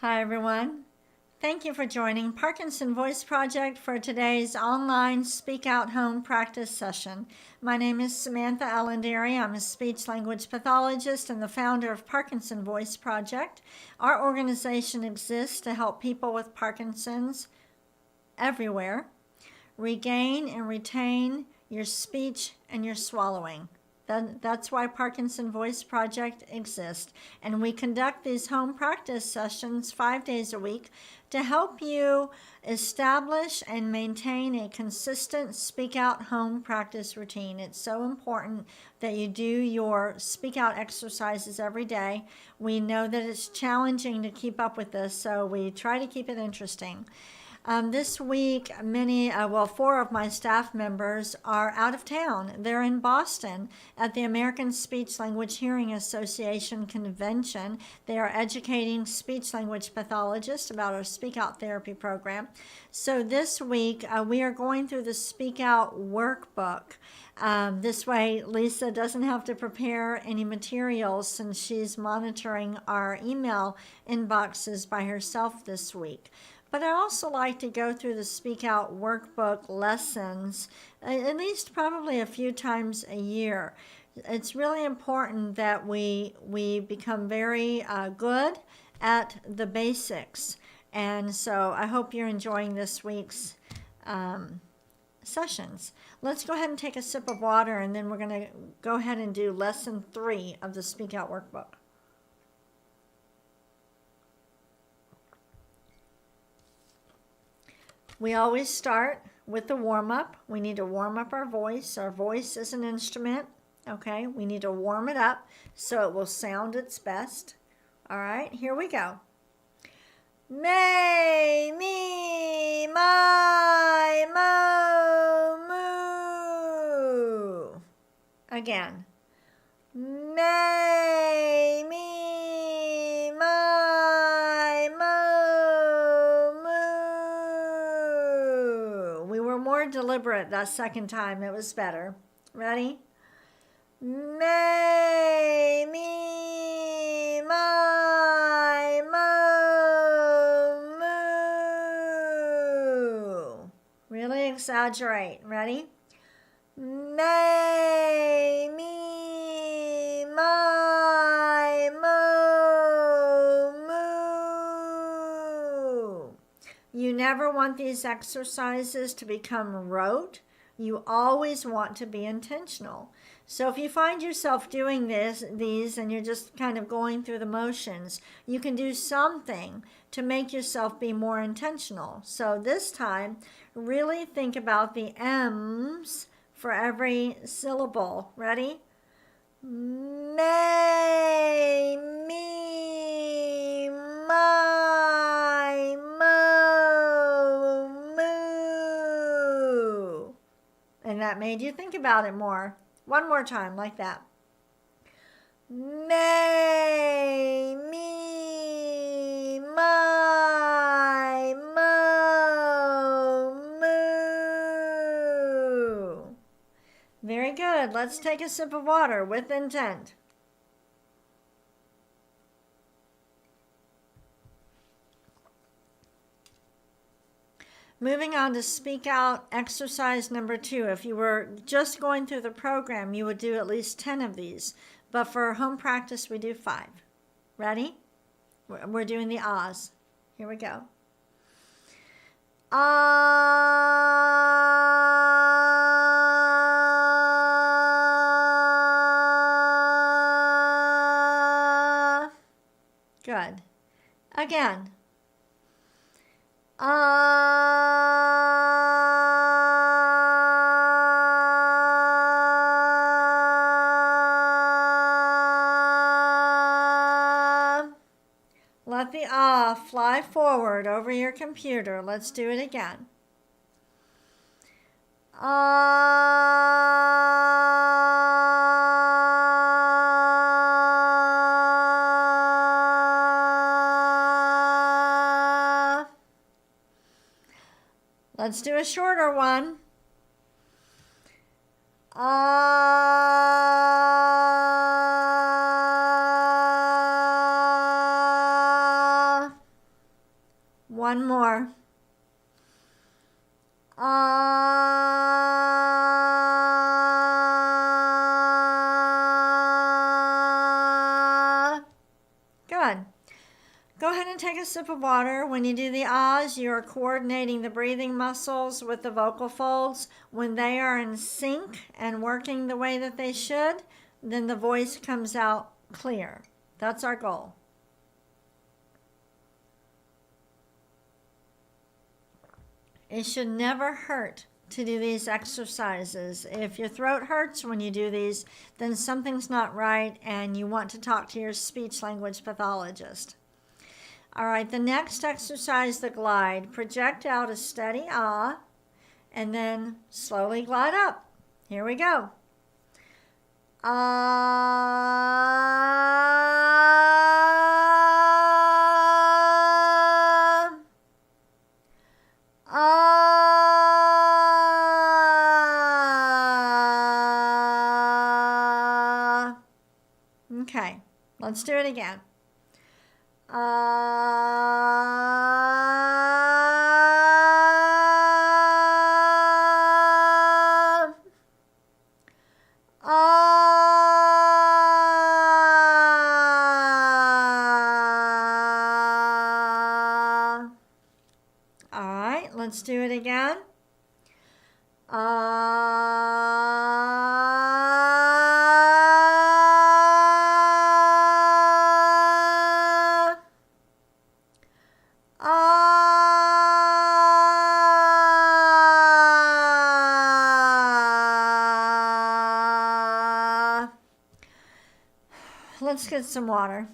Hi, everyone. Thank you for joining Parkinson Voice Project for today's online Speak Out Home practice session. My name is Samantha Allenderry. I'm a speech language pathologist and the founder of Parkinson Voice Project. Our organization exists to help people with Parkinson's everywhere regain and retain your speech and your swallowing. That's why Parkinson Voice Project exists. And we conduct these home practice sessions 5 days a week to help you establish and maintain a consistent speak out home practice routine. It's so important that you do your speak out exercises every day. We know that it's challenging to keep up with this, so we try to keep it interesting. This week, four of my staff members are out of town. They're in Boston at the American Speech Language Hearing Association convention. They are educating speech language pathologists about our Speak Out therapy program. So this week, we are going through the Speak Out workbook. This way, Lisa doesn't have to prepare any materials since she's monitoring our email inboxes by herself this week. But I also like to go through the Speak Out workbook lessons at least probably a few times a year. It's really important that we become very good at the basics. And so I hope you're enjoying this week's sessions. Let's go ahead and take a sip of water, and then we're going to go ahead and do lesson 3 of the Speak Out workbook. We always start with the warm-up. We need to warm up our voice. Our voice is an instrument, okay? We need to warm it up so it will sound its best. All right, here we go. May, me, my, mo, moo. Again. May, me, my, mo, moo. We were more deliberate that second time. It was better. Ready? May, me, my, mo, moo. Really exaggerate. Ready? May, me, my, mo, moo. You never want these exercises to become rote. You always want to be intentional. So if you find yourself doing these and you're just kind of going through the motions, you can do something to make yourself be more intentional. So this time, really think about the M's for every syllable. Ready? May, me, my, mo, moo. And that made you think about it more. One more time, like that. May, me, my, mo, moo. Very good. Let's take a sip of water with intent. Moving on to Speak Out exercise number 2. If you were just going through the program, you would do at least 10 of these. But for home practice, we do 5. Ready? We're doing the ahs. Here we go. Ah. Good. Again. Let the ah fly forward over your computer. Let's do it again. Let's do a shorter one. One more. Good. Go ahead and take a sip of water. When you do the ahs, you are coordinating the breathing muscles with the vocal folds. When they are in sync and working the way that they should, then the voice comes out clear. That's our goal. It should never hurt to do these exercises. If your throat hurts when you do these, then something's not right and you want to talk to your speech language pathologist. All right, the next exercise, the glide. Project out a steady ah, and then slowly glide up. Here we go. Ah. Ah. Okay, let's do it again. All right, let's do it again. Let's get some water.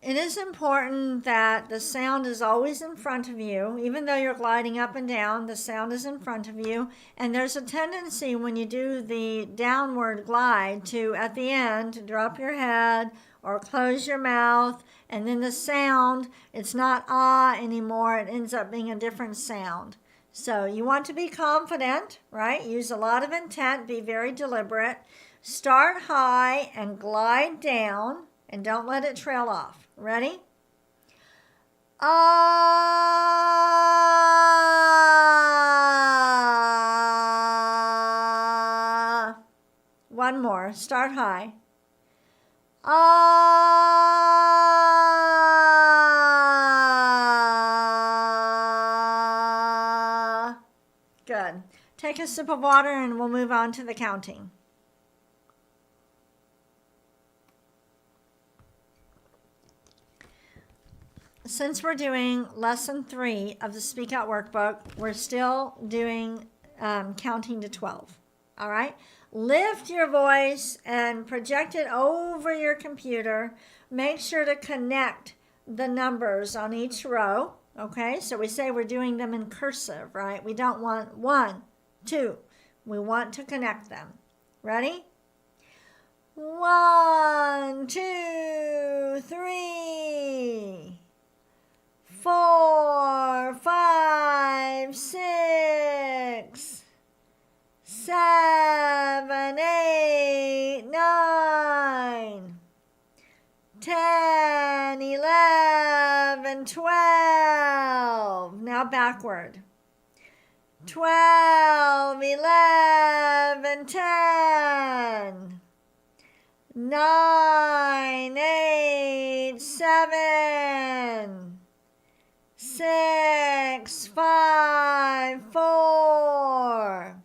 It is important that the sound is always in front of you. Even though you're gliding up and down, the sound is in front of you. And there's a tendency when you do the downward glide to, at the end, drop your head or close your mouth. And then the sound, it's not ah anymore. It ends up being a different sound. So you want to be confident, right? Use a lot of intent. Be very deliberate. Start high and glide down. And don't let it trail off. Ready? Ah. One more. Start high. Ah. Good. Take a sip of water and we'll move on to the counting. Since we're doing lesson 3 of the Speak Out workbook, we're still doing counting to 12. All right? Lift your voice and project it over your computer. Make sure to connect the numbers on each row. Okay? So we say we're doing them in cursive, right? We don't want 1, 2. We want to connect them. Ready? 1, 2, 3. 4, 5, 6, 7, 8, 9, 10, 11, 12. Now backward. 12, 11, 10, 9, 8, 7, 6, 5, 4,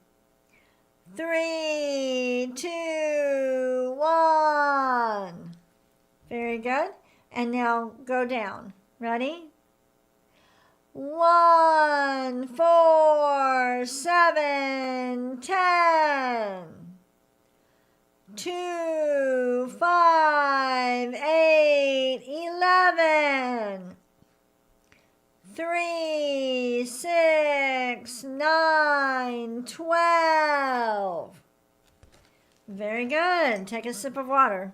3, 2, 1. Very good. And now go down. Ready? 1, 4, 7, 10. 2, 5, 8, 11. 3, 6, 9, 12. Very good. Take a sip of water.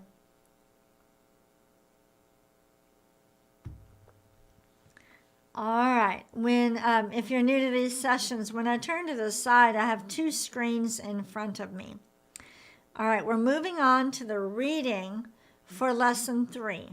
All right. If you're new to these sessions, when I turn to the side, I have 2 screens in front of me. All right, we're moving on to the reading for lesson 3.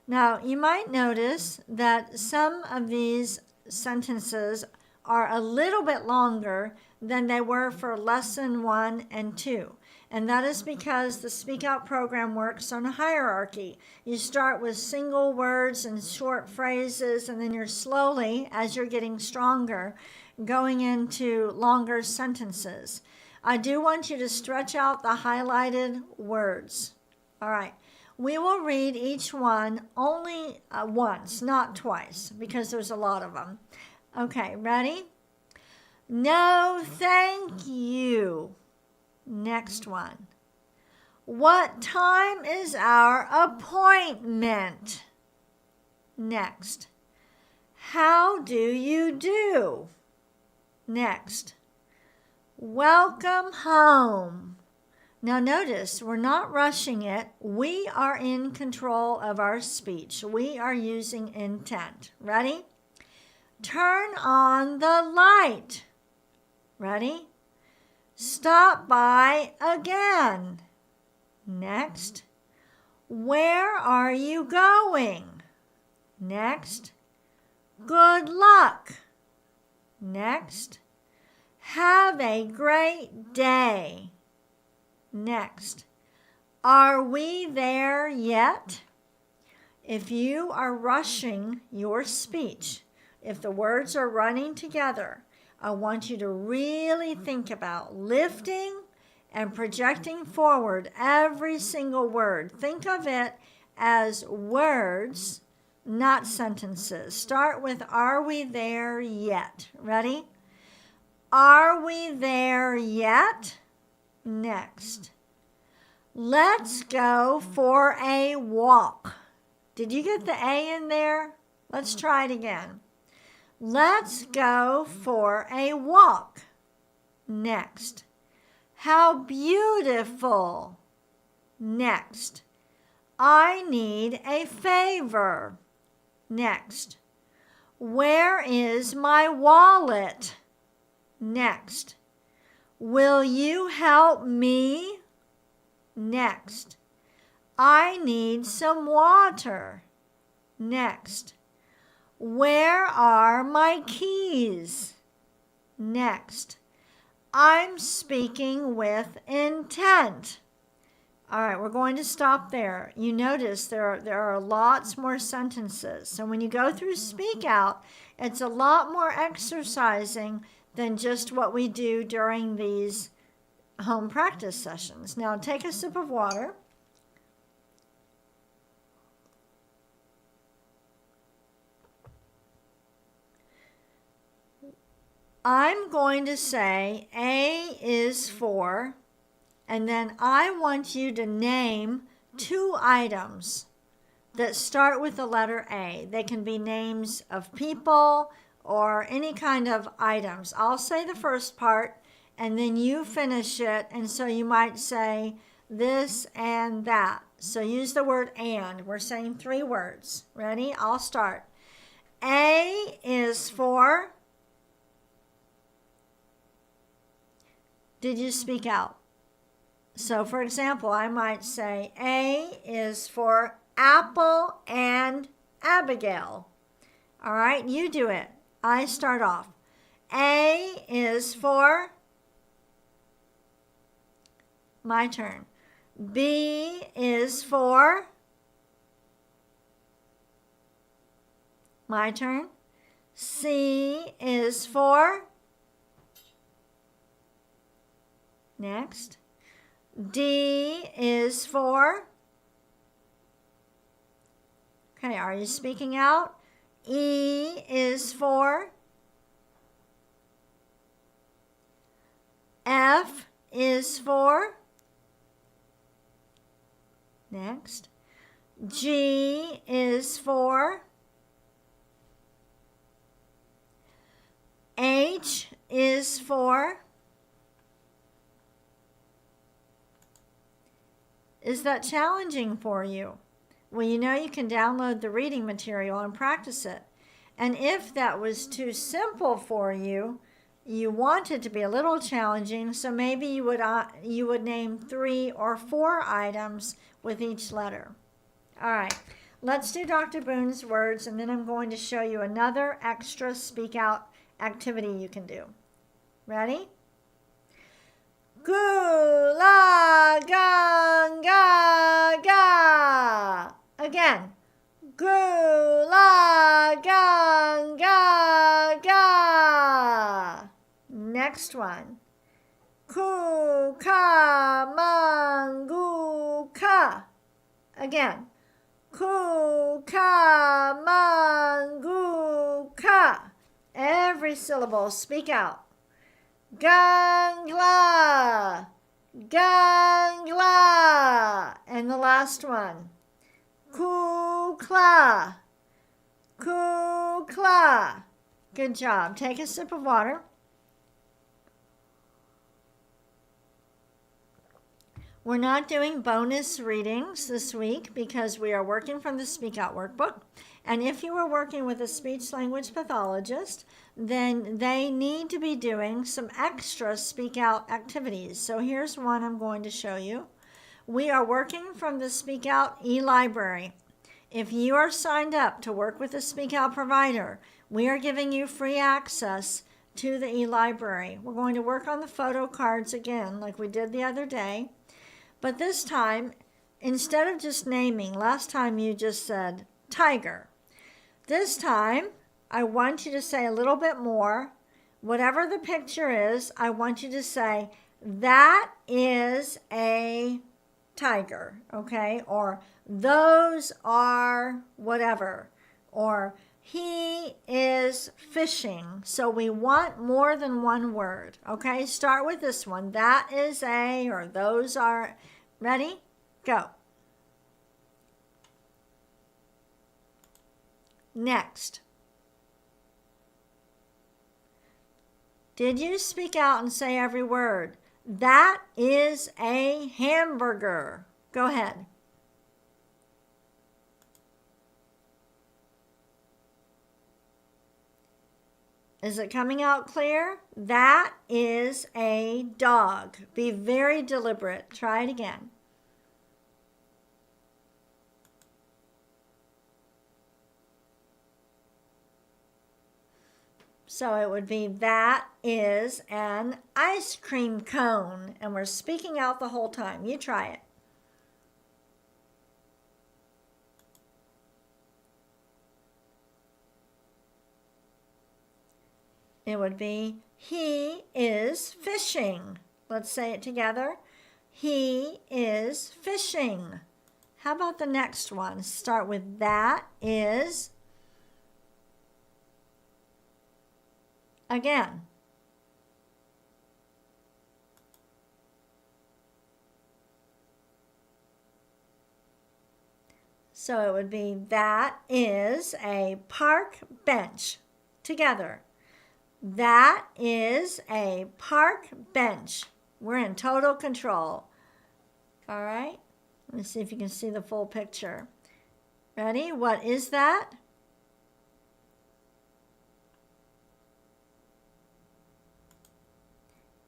Now, you might notice that some of these sentences are a little bit longer than they were for lesson 1 and 2. And that is because the Speak Out program works on a hierarchy. You start with single words and short phrases, and then you're slowly, as you're getting stronger, going into longer sentences. I do want you to stretch out the highlighted words. All right. We will read each one only once, not twice, because there's a lot of them. Okay, ready? No, thank you. Next one. What time is our appointment? Next. How do you do? Next. Welcome home. Now notice, we're not rushing it. We are in control of our speech. We are using intent. Ready? Turn on the light. Ready? Stop by again. Next. Where are you going? Next. Good luck. Next. Have a great day. Next, are we there yet? If you are rushing your speech, if the words are running together, I want you to really think about lifting and projecting forward every single word. Think of it as words, not sentences. Start with, are we there yet? Ready? Are we there yet? Next. Let's go for a walk. Did you get the A in there? Let's try it again. Let's go for a walk. Next. How beautiful. Next. I need a favor. Next. Where is my wallet? Next. Will you help me? Next. I need some water. Next. Where are my keys? Next. I'm speaking with intent. All right, we're going to stop there. You notice there are lots more sentences. So when you go through Speak Out, it's a lot more exercising than just what we do during these home practice sessions. Now take a sip of water. I'm going to say A is for, and then I want you to name 2 items that start with the letter A. They can be names of people or any kind of items. I'll say the first part, and then you finish it, and so you might say this and that. So use the word and. We're saying 3 words. Ready? I'll start. A is for. Did you speak out? So for example, I might say A is for Apple and Abigail. All right, you do it. I start off. A is for, my turn. B is for, my turn. C is for, next. D is for, okay, are you speaking out? E is for, F is for, next. G is for, H is for, is that challenging for you? Well, you know you can download the reading material and practice it. And if that was too simple for you, you want it to be a little challenging, so maybe you would name 3 or 4 items with each letter. All right, let's do Dr. Boone's words, and then I'm going to show you another extra speak out activity you can do. Ready? Gula ganga ga. Again. Gula ganga ga. Next one. Kukamanguka. Again. Kukamanguka. Every syllable, speak out. Gangla. Gangla. And the last one. Kukla. Kukla. Good job. Take a sip of water. We're not doing bonus readings this week because we are working from the Speak Out workbook. And if you are working with a speech-language pathologist, then they need to be doing some extra Speak Out activities. So here's one I'm going to show you. We are working from the Speak Out e-library. If you are signed up to work with a Speak Out provider, we are giving you free access to the e-library. We're going to work on the photo cards again like we did the other day. But this time, instead of just naming, last time you just said tiger. This time, I want you to say a little bit more. Whatever the picture is, I want you to say, that is a tiger, okay? Or those are whatever. Or he is fishing. So we want more than one word, okay? Start with this one. That is a, or those are. Ready? Go. Next. Did you speak out and say every word? That is a hamburger. Go ahead. Is it coming out clear? That is a dog. Be very deliberate. Try it again. So it would be, that is an ice cream cone. And we're speaking out the whole time. You try it. It would be, he is fishing. Let's say it together. He is fishing. How about the next one? Start with that is. Again. So it would be, that is a park bench. Together. That is a park bench. We're in total control. All right. Let me see if you can see the full picture. Ready? What is that?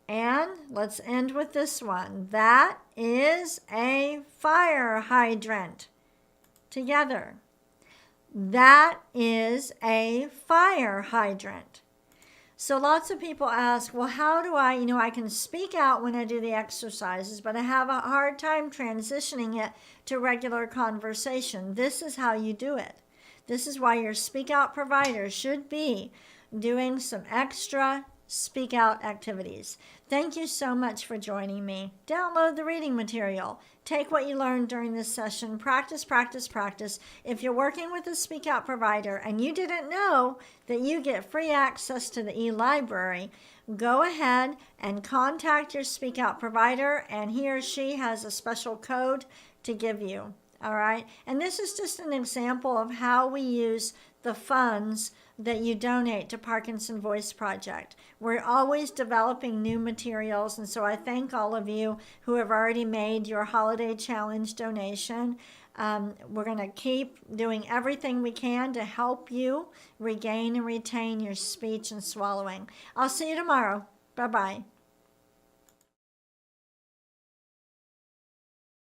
And let's end with this one. That is a fire hydrant. Together. That is a fire hydrant. So lots of people ask, well, how do I can speak out when I do the exercises, but I have a hard time transitioning it to regular conversation. This is how you do it. This is why your speak out provider should be doing some extra speak out activities. Thank you so much for joining me. Download the reading material. Take what you learned during this session. Practice, practice, practice. If you're working with a speak out provider and you didn't know that you get free access to the e-library, go ahead and contact your speak out provider, and he or she has a special code to give you. All right. And this is just an example of how we use the funds that you donate to Parkinson Voice Project. We're always developing new materials, and so I thank all of you who have already made your holiday challenge donation. We're going to keep doing everything we can to help you regain and retain your speech and swallowing. I'll see you tomorrow. Bye-bye.